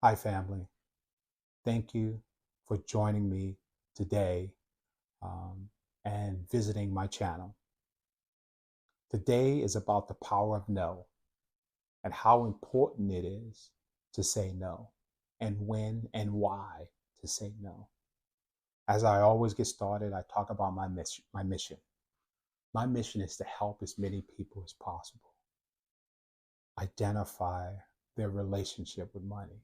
Hi, family. Thank you for joining me today um, and visiting my channel. Today is about the power of no and how important it is to say no and when and why to say no. As I always get started, I talk about my mission. My mission is to help as many people as possible identify their relationship with money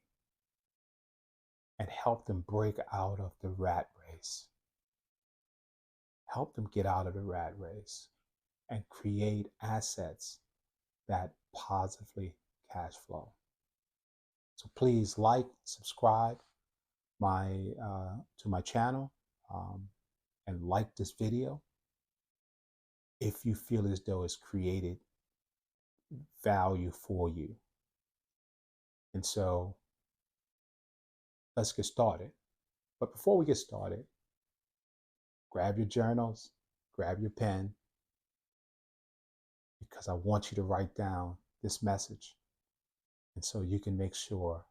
and help them break out of the rat race. Help them get out of the rat race and create assets that positively cash flow. So please like, subscribe to my channel, um, and like this video if you feel as though it's created value for you. And so let's get started. But before we get started, grab your journals, grab your pen, because I want you to write down this message. And so you can make sure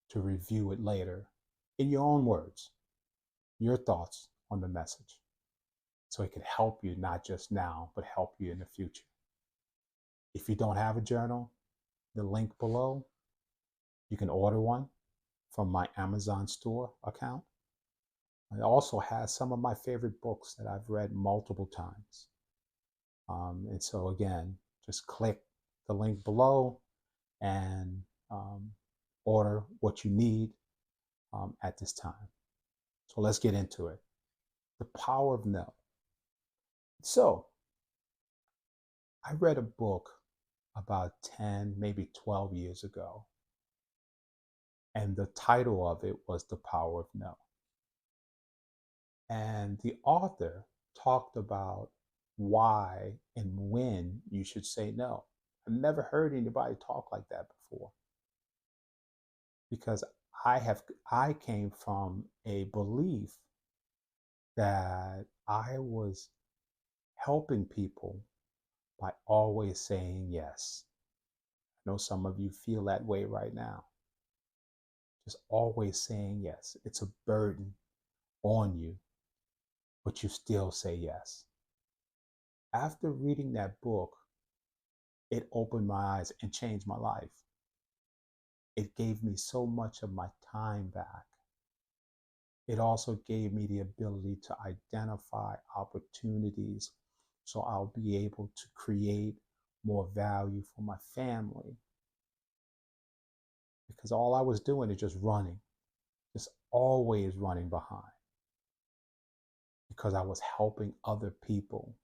to review it later in your own words, your thoughts on the message, so it can help you not just now, but help you in the future. If you don't have a journal, the link below, you can order one from my Amazon store account. It also has some of my favorite books that I've read multiple times. And so again, just click the link below and um, order what you need at this time. So let's get into it. The power of no. So I read a book about 10, maybe 12 years ago, and the title of it was The Power of No. And the author talked about why and when you should say no. I've never heard anybody talk like that before, because I came from a belief that I was helping people by always saying yes. I know some of you feel that way right now. Just always saying yes. It's a burden on you, but you still say yes. After reading that book, it opened my eyes and changed my life. It gave me so much of my time back. It also gave me the ability to identify opportunities so I'll be able to create more value for my family. Because all I was doing is just running, just always running behind, because I was helping other people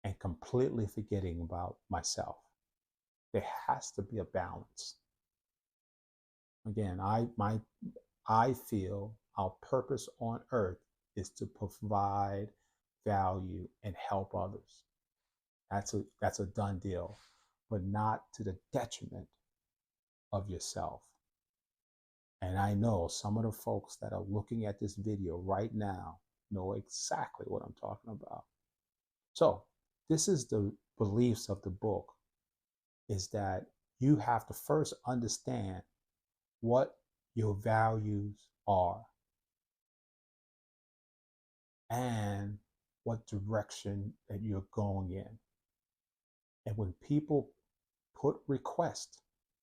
and completely forgetting about myself. There has to be a balance. Again, I feel our purpose on earth is to provide value and help others. That's a done deal, but not to the detriment of yourself. And I know some of the folks that are looking at this video right now know exactly what I'm talking about. So this is the beliefs of the book, is that you have to first understand what your values are and what direction that you're going in. And when people put requests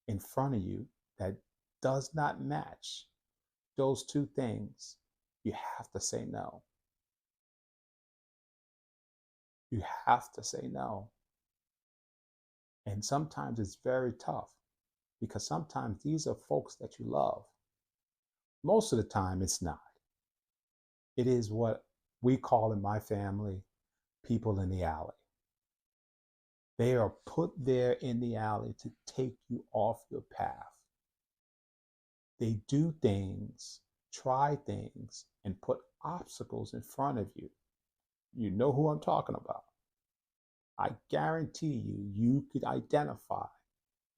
in front of you that does not match those two things, you have to say no. You have to say no. And sometimes it's very tough, because sometimes these are folks that you love. Most of the time, it's not. It is what we call in my family people in the alley. They are put there in the alley to take you off your path. They do things, try things, and put obstacles in front of you. You know who I'm talking about. I guarantee you could identify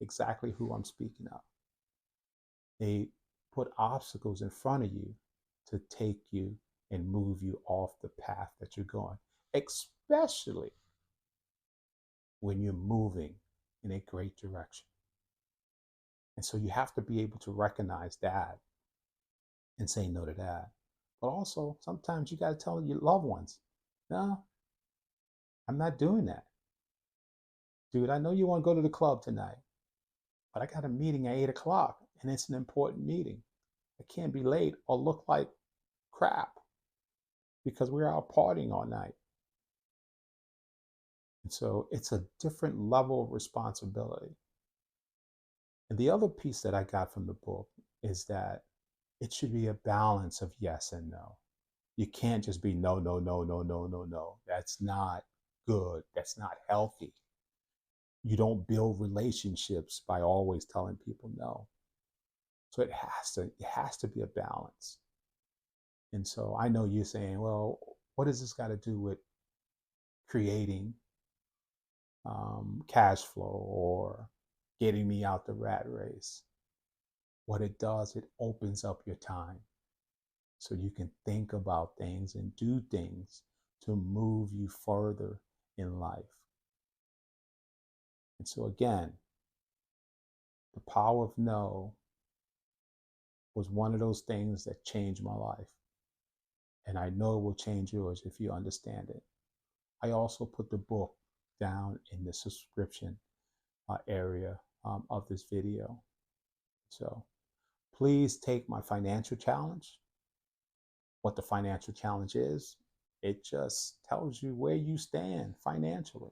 exactly who I'm speaking of. They put obstacles in front of you to take you and move you off the path that you're going, especially when you're moving in a great direction. And so you have to be able to recognize that and say no to that. But also, sometimes you got to tell your loved ones, no, I'm not doing that. Dude, I know you want to go to the club tonight, but I got a meeting at 8 o'clock and it's an important meeting. I can't be late or look like crap because we're out partying all night. And so it's a different level of responsibility. And the other piece that I got from the book is that it should be a balance of yes and no. You can't just be no, no, no, no, no, no, no. That's not good. That's not healthy. You don't build relationships by always telling people no. So it has to be a balance. And so I know you're saying, well, what does this got to do with creating cash flow or getting me out the rat race? What it does, it opens up your time so you can think about things and do things to move you further in life. And so again, the power of no was one of those things that changed my life. And I know it will change yours if you understand it. I also put the book down in the subscription area of this video. So please take my financial challenge. What the financial challenge is, it just tells you where you stand financially.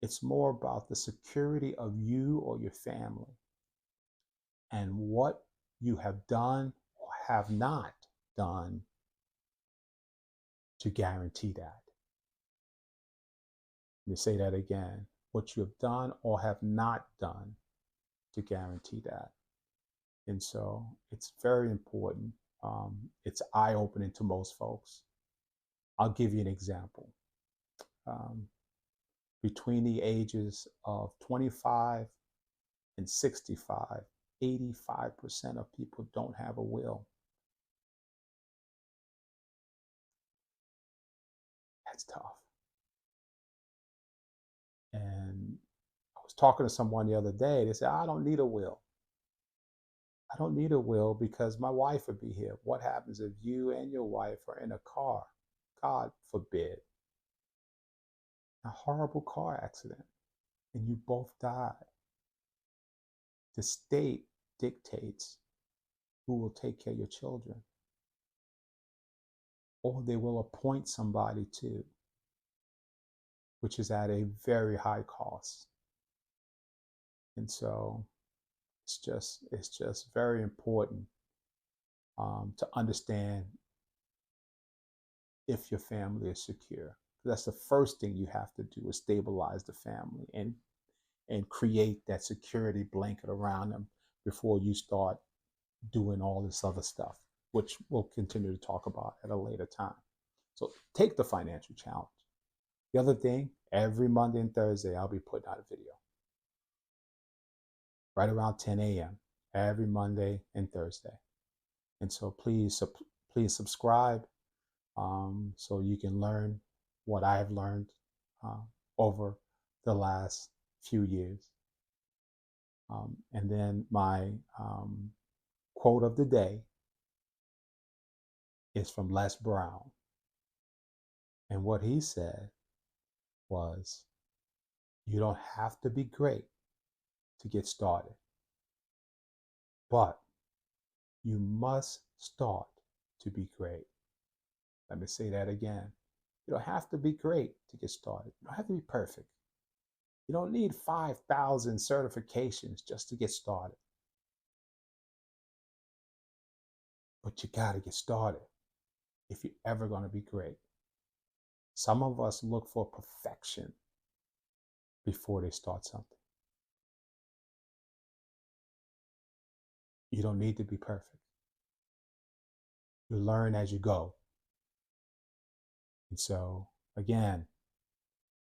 It's more about the security of you or your family and what you have done or have not done to guarantee that. Let me say that again. What you have done or have not done to guarantee that. And so it's very important. It's eye-opening to most folks. I'll give you an example. Between the ages of 25 and 65, 85% of people don't have a will. That's tough. And I was talking to someone the other day. They said, I don't need a will. I don't need a will because my wife would be here. What happens if you and your wife are in a car? God forbid. A horrible car accident and you both die. The state dictates who will take care of your children. Or they will appoint somebody to, which is at a very high cost. And so it's just very important to understand if your family is secure. That's the first thing you have to do is stabilize the family and create that security blanket around them before you start doing all this other stuff, which we'll continue to talk about at a later time. So take the financial challenge. The other thing, every Monday and Thursday, I'll be putting out a video right around 10 a.m. every Monday and Thursday. And so please subscribe so you can learn what I have learned over the last few years. And then my quote of the day is from Les Brown. And what he said was, you don't have to be great to get started, but you must start to be great. Let me say that again. You don't have to be great to get started. You don't have to be perfect. You don't need 5,000 certifications just to get started. But you got to get started if you're ever going to be great. Some of us look for perfection before they start something. You don't need to be perfect. You learn as you go. And so, again,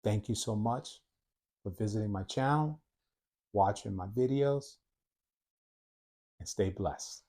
thank you so much for visiting my channel, watching my videos, and stay blessed.